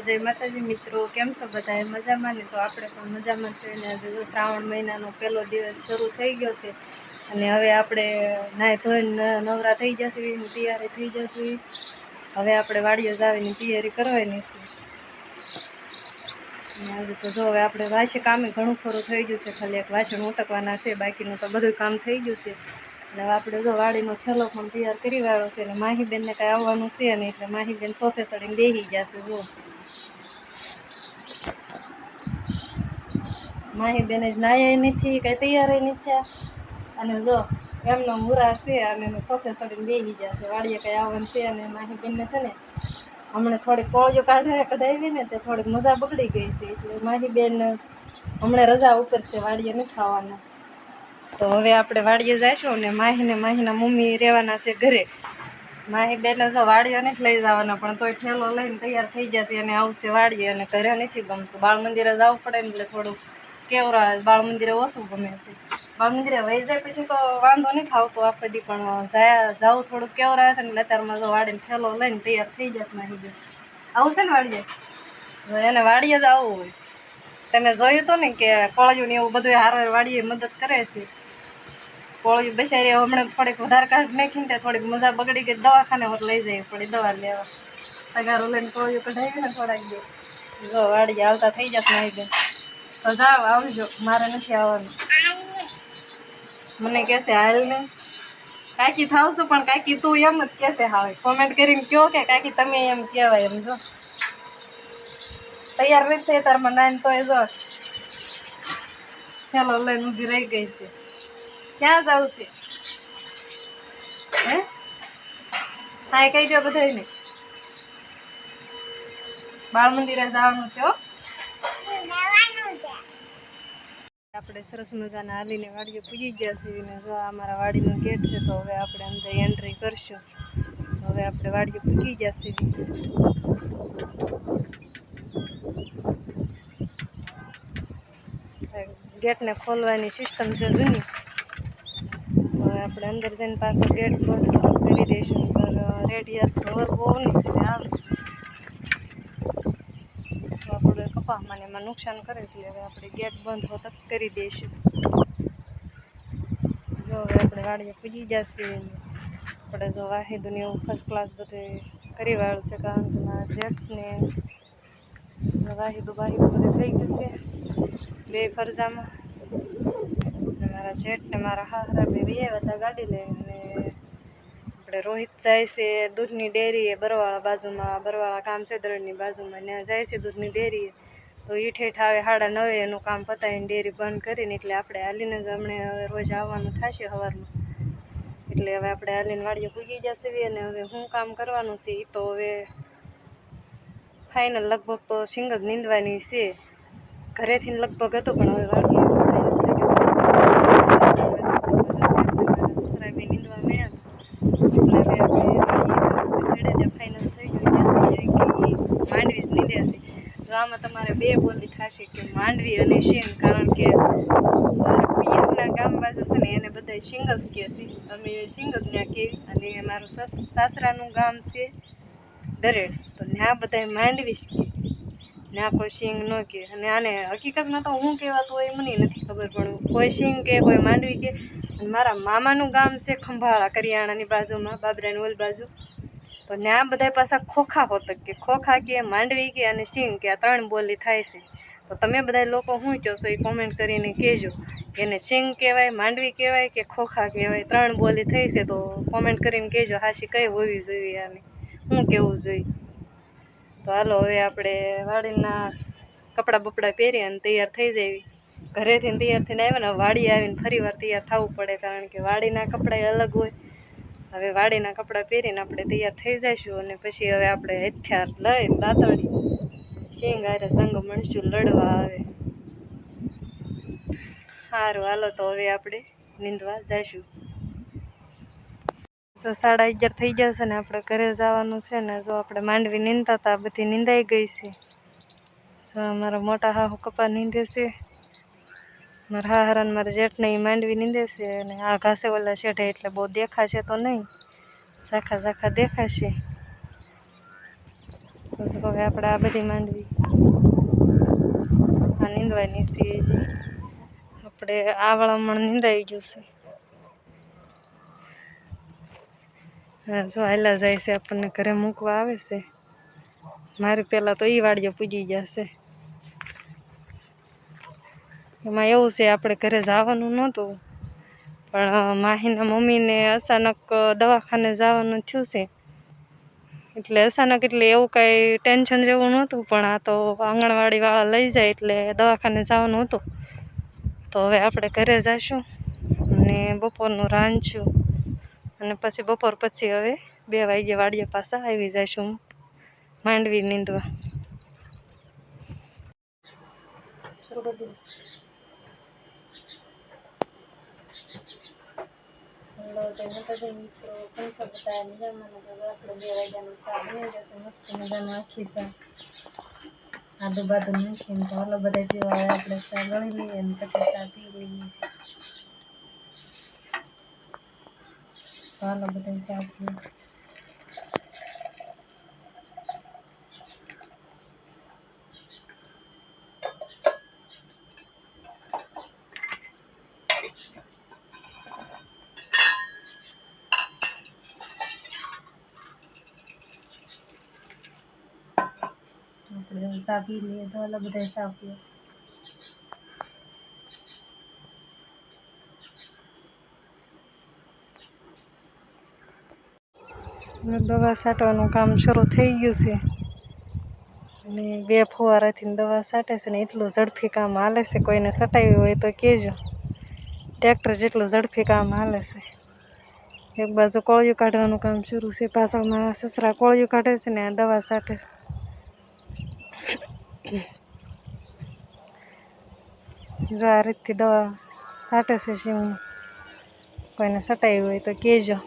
जय माताजी मित्रों, केम छो बधाए मजामां ने? तो आपणे पण मजामां छे ने आज जो श्रावण महीनानो पहेलो दिवस शरू थई गयो छे अने हवे आपणे नाही धोईने नवरा थई जशे, तैयारी थई जशे। हवे आपणे वाડીए जावानी तैयारी करवानी छे। आज तो जो हवे आपणे वासे कामे घणुं खरुं थई गयुं छे, खाली एक वासण उटकवाना छे, बाकीनुं तो बधुं काम थई गयुं छे। એટલે આપણે જો વાડીનો થેલો પણ તૈયાર કરી વાળો છે અને માહીબેનને કાંઈ આવવાનું છે નહીં એટલે માહીબેન સોફે ચડીને બેસી જશે। જો માહીબેન જ નાયા નથી, કાંઈ તૈયાર નથી થયા અને જો એમનો મુરા છે અને સોફે ચડીને બેસી જશે। વાડીએ કાંઈ આવવાનું છે અને માહીબેનને છે ને હમણાં થોડીક કોળીઓ કઢાવી ને તે થોડીક મજા બગડી ગઈ છે એટલે માહીબેન હમણાં રજા ઉપર છે, વાડીએ નથી આવવાના। તો હવે આપણે વાડીએ જઈશું ને માહીને માહીના મમ્મી રહેવાના છે ઘરે। માહીબેન જો વાડીએ નથી લઈ જવાના પણ તોય ઠેલો લઈને તૈયાર થઈ જશે અને આવશે વાડીએ। અને ઘરે નથી ગમતું, બાળ મંદિરે જવું પડે ને એટલે થોડું કેવરા બાળ મંદિરે ઓછું ગમે છે। બાળ મંદિરે વહી જાય પછી તો વાંધો નથી આવતો આખો દી, પણ જાવું થોડુંક કેવરા છે ને એટલે અત્યારમાં જો વાડીને ઠેલો લઈને તૈયાર થઈ જશે માહીબેન। આવું છે ને વાડીએ, એને વાડીએ જ આવવું હોય। તમે જોયું તો ને કે કોળિયું ને એવું બધું હારો વાડીએ મદદ કરે છે। કોળિયું બેસાડી હમણાં થોડીક વધારે કાઢ નાખીને તે થોડીક મજા બગડી ગઈ, દવાખાને હોત લઈ જવી પડી દવા લેવા। તગારો લઈને કોળિયું કઢાવી ને થોડાક દે જો વાડીએ આવતા થઈ જશે માહીબેન। તો જાઓ આવજો, મારે નથી આવવાનું। મને કહેશે હાલ ને કાકી થાવ છું, પણ કાકી તું એમ જ કહેશે, હા કોમેન્ટ કરીને કહો કે કાકી તમે એમ કહેવાય એમ। જો તૈયાર નથી થઈ તારમાં નાઈને તોય જો ઠેલો લઈને ઊભી રહી ગઈ છે। ક્યાં જવું છે હે? હા કહી દો બધાને બાળ મંદિરે જવાનું છે હો। આપણે સરસ મજાના હાલીને વાડીએ પૂજી ગયા છીએ ને જો અમારા વાડીનો ગેટ છે, તો હવે આપણે અંદર એન્ટ્રી કરશું। હવે આપણે વાડીએ પૂજી ગયા છીએ। ગેટને ખોલવાની સિસ્ટમ છે જૂની, હવે આપણે અંદર જઈને પાછો ગેટ બંધ કરી દઈશું। રેડિયર ઢોર બહુ નહીં આવે તો આપણે કપાસમાં એમાં નુકસાન કરે એટલે હવે આપણે ગેટ બંધ હોત કરી દઈશું। જો હવે આપણે વાડીએ પૂજી જશે, આપણે જો વાહિદું ને એવું ફર્સ્ટ ક્લાસ બધું કરી વાળું છે, કારણ કે મારા જેઠને વાહિદું બધું થઈ ગયું છે બે ફરજામાં। મારા જેઠ ને મારા હાહરા બે આવ્યા હતા ગાડી લઈને। આપણે રોહિત જાય છે દૂધની ડેરીએ બરવાળા બાજુમાં, બરવાળા કામ છે દરડની બાજુમાં, ત્યાં જાય છે દૂધની ડેરીએ। તો ઠેઠ આવે 9:30 એનું કામ પતાવીને ડેરી બંધ કરીને એટલે આપણે હાલીને જ હમણે હવે રોજ આવવાનું થશે સવારમાં, એટલે હવે આપણે હાલીને વાડીએ પૂગી જશે। અને હવે શું કામ કરવાનું છે એ તો હવે ફાઇનલ લગભગ તો સિંગ જ નીંદવાની છે, ઘરેથી લગભગ હતું પણ હવે વાડીએ નીંદવા મળ્યા એટલે હવે આપણે વાડીએ ફાઇનલ થઈ ગયું માંડવી જ નીંદે છે। તો આમાં તમારે બે બોલી થશે કે માંડવી અને શીંગ, કારણ કે પિયરના ગામ બાજુ છે ને એને બધા શીંગ જ કહે છે, અમે શીંગ જ ત્યાં કહેવી। અને મારું સાસરાનું ગામ છે દરેડ, તો ત્યાં બધા માંડવી જ કહે, ત્યાં કોઈ શીંગ ન કહે। અને આને હકીકતમાં તો હું કહેવાતું હોય મને નથી ખબર, પણ કોઈ શીંગ કહે કોઈ માંડવી કહે। અને મારા મામાનું ગામ છે ખંભાળા કરિયાણાની બાજુમાં, બાબરાની ઓલ બાજુ, તો ત્યાં બધા પાછા ખોખા હોતક કે ખોખા કે માંડવી કે અને શીંગ કે આ ત્રણ બોલી થાય છે। તો તમે બધા લોકો શું કહો છો એ કોમેન્ટ કરીને કહેજો, એને શીંગ કહેવાય, માંડવી કહેવાય કે ખોખા કહેવાય, ત્રણ બોલી થઈ છે તો કોમેન્ટ કરીને કહેજો હાશી કઈ હોવી જોઈએ આને શું કહેવું જોઈએ। તો હાલો હવે આપણે વાડીના કપડાં બપડા પહેરી અને તૈયાર થઈ જાય। ઘરેથી તૈયાર થઈને આવ્યા ને વાડીએ આવીને ફરી વાર તૈયાર થવું પડે, કારણ કે વાડીના કપડાં અલગ હોય। હવે વાડીના કપડાં પહેરીને આપણે તૈયાર થઈ જઈશું અને પછી હવે આપણે હથિયાર લઈ દાંતળી શીંગ હારે જંગ મળશું લડવા આવે। સારું હાલો તો હવે આપણે નીંદવા જઈશું। તો 11:30 થઈ જશે ને આપણે ઘરે જવાનું છે ને જો આપણે માંડવી નીંદતા હતા બધી નીંદાઈ ગઈ છે। જો અમારા મોટા હાહુ કપા નીંદે છે, મારા હાહરા ને મારા જેઠને એ માંડવી નીંદે છે। અને આ ઘાસે ઓલા શેઢે એટલે બહુ દેખાશે તો નહીં, ઝાખા ઝાખા દેખાશે। હવે આપણે આ બધી માંડવી આ નીંદવાની છે હજી. આપણે આ વાળામણ નીંદાઈ ગયું છે. હા જો હાલા જાય છે, આપણને ઘરે મૂકવા આવે છે. મારી પહેલાં તો એ વાડીએ પૂજી જશે. એમાં એવું છે આપણે ઘરે જવાનું નહોતું, પણ માહીના મમ્મીને અચાનક દવાખાને જવાનું થયું છે. એટલે અચાનક એટલે એવું કાંઈ ટેન્શન જેવું નહોતું, પણ આ તો આંગણવાડીવાળા લઈ જાય એટલે દવાખાને જવાનું હતું. તો હવે આપણે ઘરે જઈશું અને બપોરનું રાંધશું અને પછી બપોર પછી હવે 2 વાગ્યે વાડીએ પાછા આવી જઈશું માંડવી નીંદવા. હેલો મિત્રો, કેમ છો બધા? મજામાં ને? આપણે 2 વાગ્યાનું શાક બની જશે, મસ્ત મજાનું આખી શાક આદુ બાદુ નાખીને. તો હાલો બધા પીવા આપણે ચા ગળી લઈએ અને પછી ચા પી લઈએ. હાલો બધા ચા પીએ. આપણે ચા પી લઈએ તો હાલો બધા ચા પીએ. દવા છાંટવાનું કામ શરૂ થઈ ગયું છે અને 2 ફુવારાથી દવા છાંટે છે ને એટલું ઝડપી કામ હાલે છે. કોઈને છટાવ્યું હોય તો કહેજો. ટ્રેક્ટર જેટલું ઝડપી કામ હાલે છે. એક બાજુ કોળિયું કાઢવાનું કામ શરૂ છે, પાછળમાં સસરા કોળિયું કાઢે છે ને દવા છાંટે છે. જો આ રીતથી દવા છાંટે છે શિવમાં. કોઈને છટાવ્યું હોય તો કહેજો.